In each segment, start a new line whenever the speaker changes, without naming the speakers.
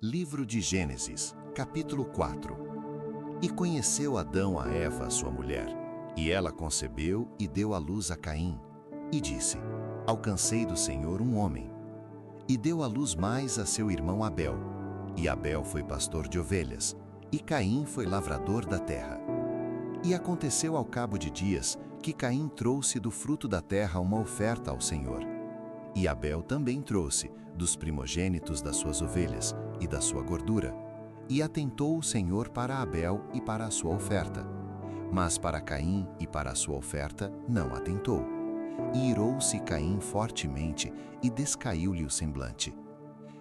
Livro de Gênesis, capítulo 4. E conheceu Adão a Eva, sua mulher, e ela concebeu e deu à luz a Caim, e disse: Alcancei do Senhor um homem. E deu à luz mais a seu irmão Abel. E Abel foi pastor de ovelhas, e Caim foi lavrador da terra. E aconteceu ao cabo de dias que Caim trouxe do fruto da terra uma oferta ao Senhor. E Abel também trouxe dos primogênitos das suas ovelhas e da sua gordura. E atentou o Senhor para Abel e para a sua oferta. Mas para Caim e para a sua oferta não atentou. E irou-se Caim fortemente e descaiu-lhe o semblante.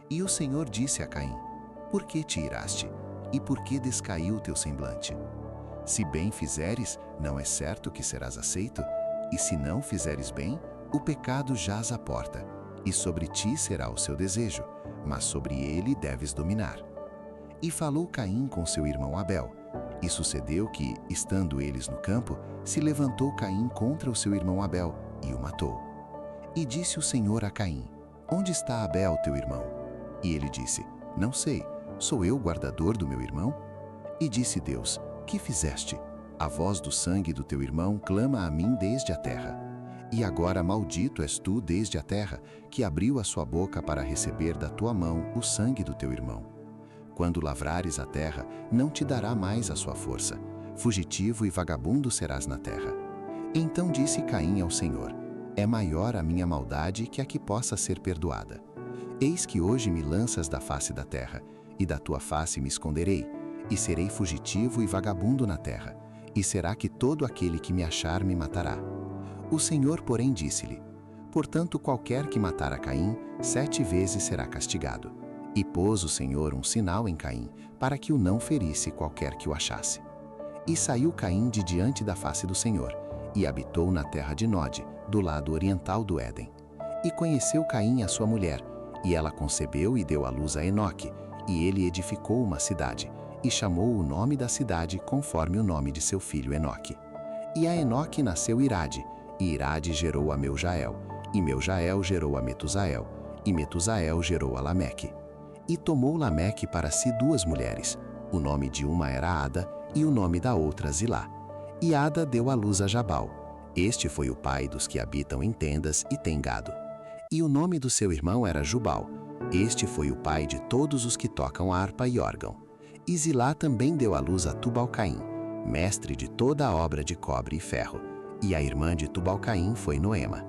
E o Senhor disse a Caim: Por que te iraste? E por que descaiu o teu semblante? Se bem fizeres, não é certo que serás aceito? E se não fizeres bem, o pecado jaz à porta, e sobre ti será o seu desejo, mas sobre ele deves dominar. E falou Caim com seu irmão Abel. E sucedeu que, estando eles no campo, se levantou Caim contra o seu irmão Abel, e o matou. E disse o Senhor a Caim: Onde está Abel, teu irmão? E ele disse: Não sei, sou eu guardador do meu irmão? E disse Deus: Que fizeste? A voz do sangue do teu irmão clama a mim desde a terra. E agora maldito és tu desde a terra, que abriu a sua boca para receber da tua mão o sangue do teu irmão. Quando lavrares a terra, não te dará mais a sua força. Fugitivo e vagabundo serás na terra. Então disse Caim ao Senhor: É maior a minha maldade que a que possa ser perdoada. Eis que hoje me lanças da face da terra, e da tua face me esconderei, e serei fugitivo e vagabundo na terra, e será que todo aquele que me achar me matará. O Senhor, porém, disse-lhe: Portanto, qualquer que matar a Caim, 7 vezes será castigado. E pôs o Senhor um sinal em Caim, para que o não ferisse qualquer que o achasse. E saiu Caim de diante da face do Senhor, e habitou na terra de Nod, do lado oriental do Éden. E conheceu Caim a sua mulher, e ela concebeu e deu à luz a Enoque, e ele edificou uma cidade, e chamou o nome da cidade conforme o nome de seu filho Enoque. E a Enoque nasceu Irade, e Irade gerou a Meujael, e Meujael gerou a Metusael, e Metusael gerou a Lameque. E tomou Lameque para si 2 mulheres, o nome de uma era Ada, e o nome da outra Zilá. E Ada deu à luz a Jabal. Este foi o pai dos que habitam em tendas e têm gado. E o nome do seu irmão era Jubal. Este foi o pai de todos os que tocam harpa e órgão. E Zilá também deu à luz a Tubal-Caim, mestre de toda a obra de cobre e ferro. E a irmã de Tubal-Caim foi Noema.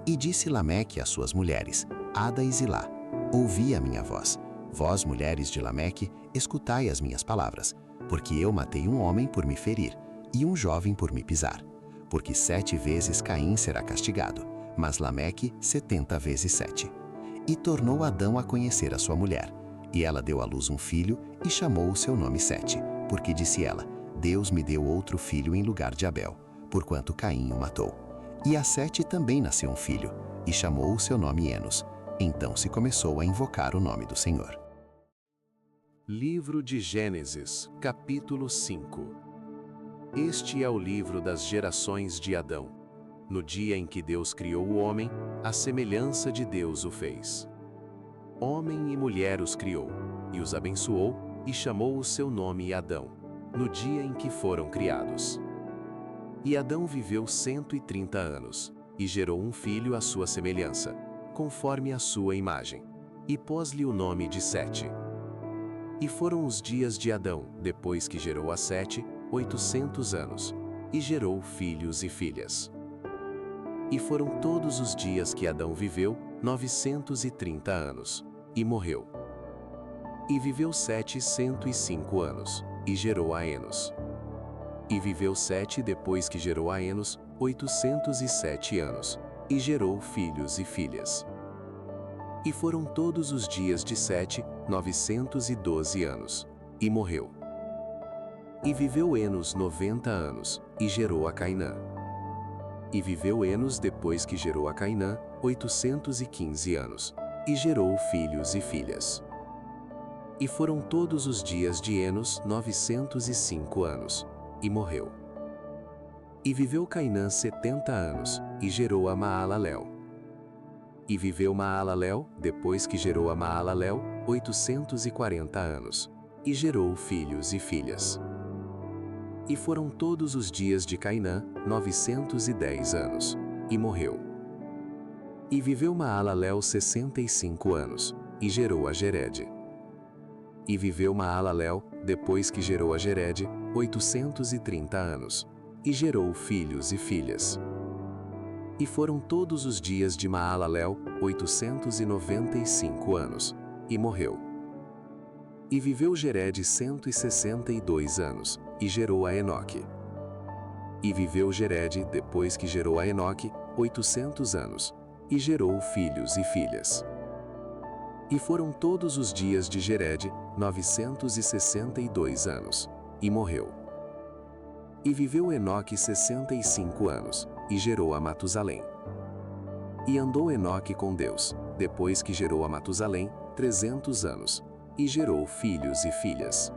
E disse Lameque às suas mulheres, Ada e Zilá: Ouvi a minha voz. Vós, mulheres de Lameque, escutai as minhas palavras, porque eu matei um homem por me ferir, e um jovem por me pisar. Porque 7 vezes Caim será castigado, mas Lameque 70 vezes 7. E tornou Adão a conhecer a sua mulher. E ela deu à luz um filho, e chamou o seu nome Sete, porque disse ela: Deus me deu outro filho em lugar de Abel, porquanto Caim o matou. E a Sete também nasceu um filho, e chamou o seu nome Enos. Então se começou a invocar o nome do Senhor.
Livro de Gênesis, capítulo 5. Este é o livro das gerações de Adão. No dia em que Deus criou o homem, à semelhança de Deus o fez. Homem e mulher os criou, e os abençoou, e chamou o seu nome Adão, no dia em que foram criados. E Adão viveu 130 anos, e gerou um filho à sua semelhança, conforme a sua imagem, e pôs-lhe o nome de Sete. E foram os dias de Adão, depois que gerou a Sete, 800 anos, e gerou filhos e filhas. E foram todos os dias que Adão viveu, 930 anos, e morreu. E viveu Sete 105 anos, e gerou a Enos. E viveu Sete depois que gerou a Enos, 807 anos, e gerou filhos e filhas. E foram todos os dias de Sete, 912 anos, e morreu. E viveu Enos 90 anos, e gerou a Cainã. E viveu Enos depois que gerou a Cainã, 815 anos, e gerou filhos e filhas. E foram todos os dias de Enos 905 anos, e morreu. E viveu Cainã 70 anos, e gerou a Maalalel. E viveu Maalalel, depois que gerou a Maalalel, 840 anos, e gerou filhos e filhas. E foram todos os dias de Cainã 910 anos, e morreu. E viveu Maalalel 65 anos, e gerou a Jered. E viveu Maalalel, depois que gerou a Jered, 830 anos, e gerou filhos e filhas. E foram todos os dias de Maalalel 895 anos, e morreu. E viveu Jered 162 anos, e gerou a Enoque. E viveu Jered, depois que gerou a Enoque, 800 anos, e gerou filhos e filhas. E foram todos os dias de Jered 962 anos, e morreu. E viveu Enoque 65 anos, e gerou a Matusalém. E andou Enoque com Deus, depois que gerou a Matusalém, 300 anos, e gerou filhos e filhas.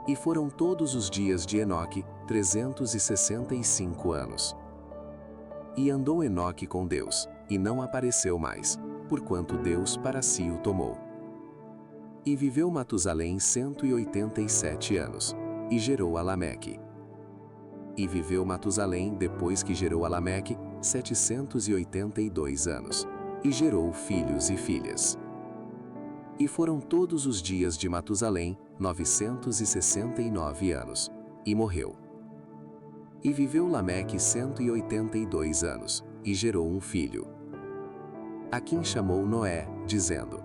E foram todos os dias de Enoque 365 anos. E andou Enoque com Deus, e não apareceu mais, porquanto Deus para si o tomou. E viveu Matusalém 187 anos, e gerou a Lameque. E viveu Matusalém, depois que gerou a Lameque, 782 anos, e gerou filhos e filhas. E foram todos os dias de Matusalém 969 anos, e morreu. E viveu Lameque 182 anos, e gerou um filho, a quem chamou Noé, dizendo: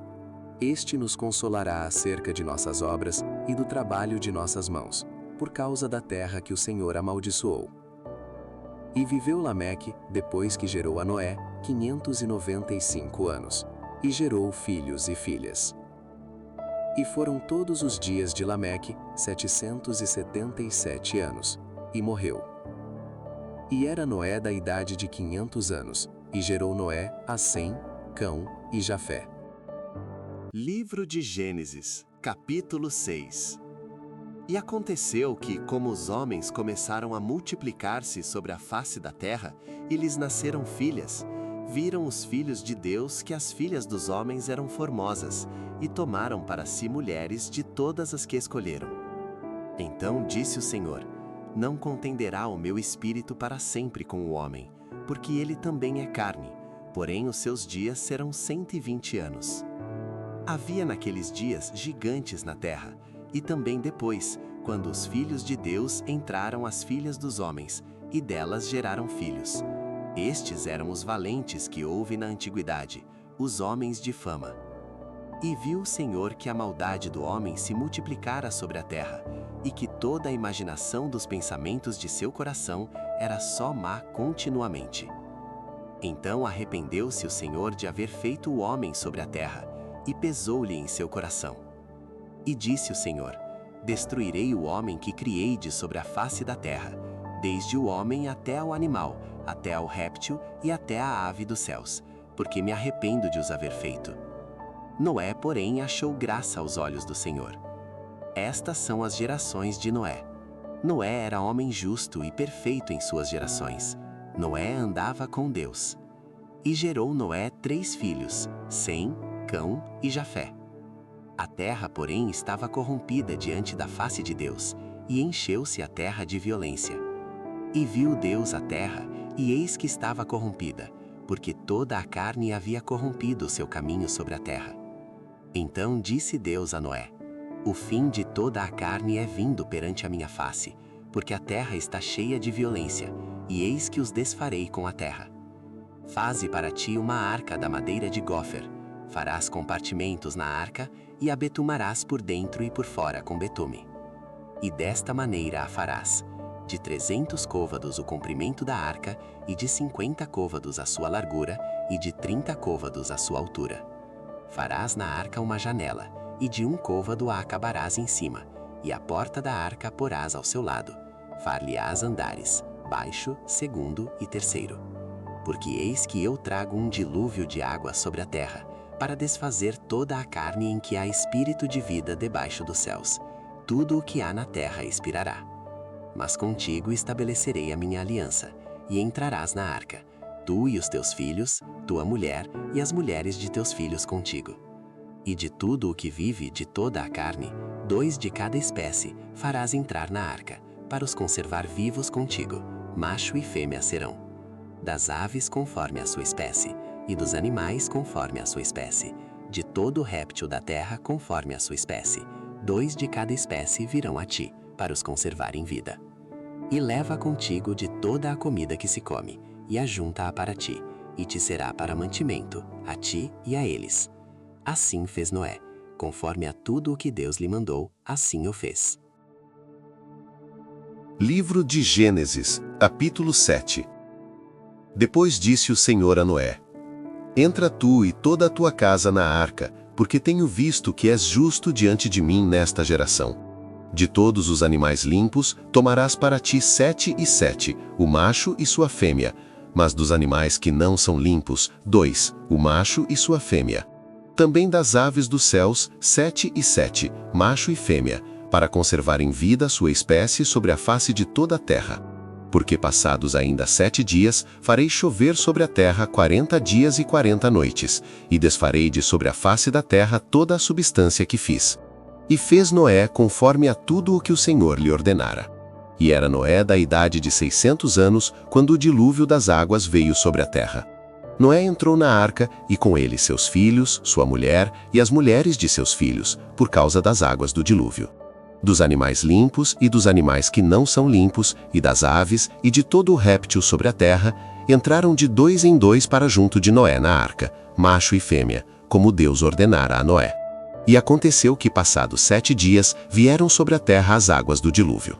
Este nos consolará acerca de nossas obras e do trabalho de nossas mãos, por causa da terra que o Senhor amaldiçoou. E viveu Lameque, depois que gerou a Noé, 595 anos, e gerou filhos e filhas. E foram todos os dias de Lameque 777 anos, e morreu. E era Noé da idade de 500 anos, e gerou Noé a Sem, Cão e Jafé.
Livro de Gênesis, capítulo 6. E aconteceu que, como os homens começaram a multiplicar-se sobre a face da terra, e lhes nasceram filhas, viram os filhos de Deus que as filhas dos homens eram formosas, e tomaram para si mulheres de todas as que escolheram. Então disse o Senhor: Não contenderá o meu espírito para sempre com o homem, porque ele também é carne, porém os seus dias serão 120 anos. Havia naqueles dias gigantes na terra, e também depois, quando os filhos de Deus entraram às filhas dos homens, e delas geraram filhos. Estes eram os valentes que houve na antiguidade, os homens de fama. E viu o Senhor que a maldade do homem se multiplicara sobre a terra, e que toda a imaginação dos pensamentos de seu coração era só má continuamente. Então arrependeu-se o Senhor de haver feito o homem sobre a terra, e pesou-lhe em seu coração. E disse o Senhor: Destruirei o homem que criei de sobre a face da terra, desde o homem até ao animal, até ao réptil e até à ave dos céus, porque me arrependo de os haver feito. Noé, porém, achou graça aos olhos do Senhor. Estas são as gerações de Noé. Noé era homem justo e perfeito em suas gerações. Noé andava com Deus. E gerou Noé 3 filhos, Sem, Cão e Jafé. A terra, porém, estava corrompida diante da face de Deus, e encheu-se a terra de violência. E viu Deus a terra, e eis que estava corrompida, porque toda a carne havia corrompido o seu caminho sobre a terra. Então disse Deus a Noé: O fim de toda a carne é vindo perante a minha face, porque a terra está cheia de violência, e eis que os desfarei com a terra. Faze para ti uma arca da madeira de gófer, farás compartimentos na arca, e a betumarás por dentro e por fora com betume. E desta maneira a farás: de 300 côvados o comprimento da arca, e de 50 côvados a sua largura, e de 30 côvados a sua altura. Farás na arca uma janela, e de 1 côvado a acabarás em cima, e a porta da arca porás ao seu lado. Far-lhe-ás andares, baixo, segundo e terceiro. Porque eis que eu trago um dilúvio de água sobre a terra, para desfazer toda a carne em que há espírito de vida debaixo dos céus. Tudo o que há na terra expirará. Mas contigo estabelecerei a minha aliança, e entrarás na arca, tu e os teus filhos, tua mulher e as mulheres de teus filhos contigo.
E de tudo o que vive de toda a carne, 2 de cada espécie farás entrar na arca, para os conservar vivos contigo, macho e fêmea serão. Das aves conforme a sua espécie, e dos animais conforme a sua espécie, de todo réptil da terra conforme a sua espécie, 2 de cada espécie virão a ti, para os conservar em vida. E leva contigo de toda a comida que se come, e ajunta-a para ti, e te será para mantimento, a ti e a eles. Assim fez Noé, conforme a tudo o que Deus lhe mandou, assim o fez.
Livro de Gênesis, capítulo 7. Depois disse o Senhor a Noé: Entra tu e toda a tua casa na arca, porque tenho visto que és justo diante de mim nesta geração. De todos os animais limpos, tomarás para ti 7 e 7, o macho e sua fêmea, mas dos animais que não são limpos, 2, o macho e sua fêmea. Também das aves dos céus, 7 e 7, macho e fêmea, para conservar em vida a sua espécie sobre a face de toda a terra. Porque passados ainda 7 dias, farei chover sobre a terra 40 dias e 40 noites, e desfarei de sobre a face da terra toda a substância que fiz. E fez Noé conforme a tudo o que o Senhor lhe ordenara. E era Noé da idade de 600 anos, quando o dilúvio das águas veio sobre a terra. Noé entrou na arca, e com ele seus filhos, sua mulher e as mulheres de seus filhos, por causa das águas do dilúvio. Dos animais limpos e dos animais que não são limpos, e das aves e de todo o réptil sobre a terra, entraram de 2 em 2 para junto de Noé na arca, macho e fêmea, como Deus ordenara a Noé. E aconteceu que, passados 7 dias, vieram sobre a terra as águas do dilúvio.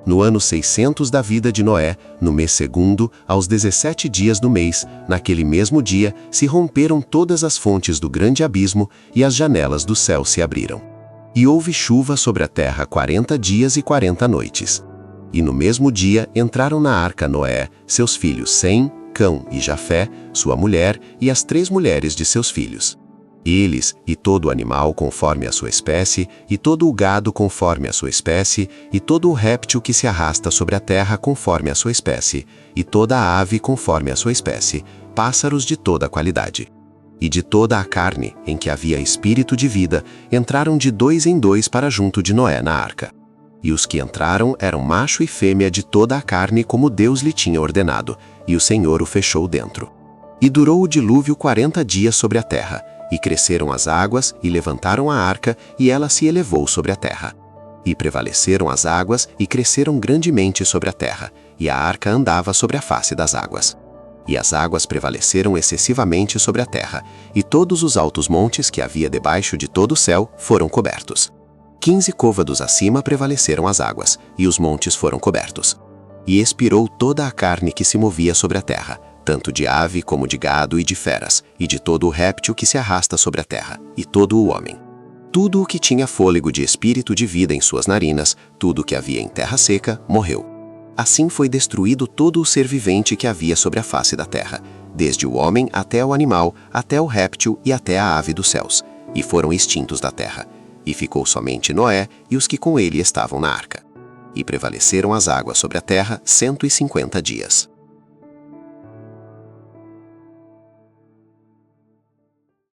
No ano 600 da vida de Noé, no mês segundo, aos 17 dias do mês, naquele mesmo dia, se romperam todas as fontes do grande abismo, e as janelas do céu se abriram. E houve chuva sobre a terra 40 dias e 40 noites. E no mesmo dia entraram na arca Noé, seus filhos Sem, Cão e Jafé, sua mulher e as 3 mulheres de seus filhos. Eles, e todo o animal conforme a sua espécie, e todo o gado conforme a sua espécie, e todo o réptil que se arrasta sobre a terra conforme a sua espécie, e toda a ave conforme a sua espécie, pássaros de toda a qualidade. E de toda a carne, em que havia espírito de vida, entraram de 2 em 2 para junto de Noé na arca. E os que entraram eram macho e fêmea de toda a carne, como Deus lhe tinha ordenado, e o Senhor o fechou dentro. E durou o dilúvio 40 dias sobre a terra, e cresceram as águas, e levantaram a arca, e ela se elevou sobre a terra. E prevaleceram as águas, e cresceram grandemente sobre a terra, e a arca andava sobre a face das águas. E as águas prevaleceram excessivamente sobre a terra, e todos os altos montes que havia debaixo de todo o céu foram cobertos. 15 côvados acima prevaleceram as águas, e os montes foram cobertos. E expirou toda a carne que se movia sobre a terra, tanto de ave como de gado e de feras, e de todo o réptil que se arrasta sobre a terra, e todo o homem. Tudo o que tinha fôlego de espírito de vida em suas narinas, tudo o que havia em terra seca, morreu. Assim foi destruído todo o ser vivente que havia sobre a face da terra, desde o homem até o animal, até o réptil e até a ave dos céus, e foram extintos da terra. E ficou somente Noé e os que com ele estavam na arca. E prevaleceram as águas sobre a terra 150 dias.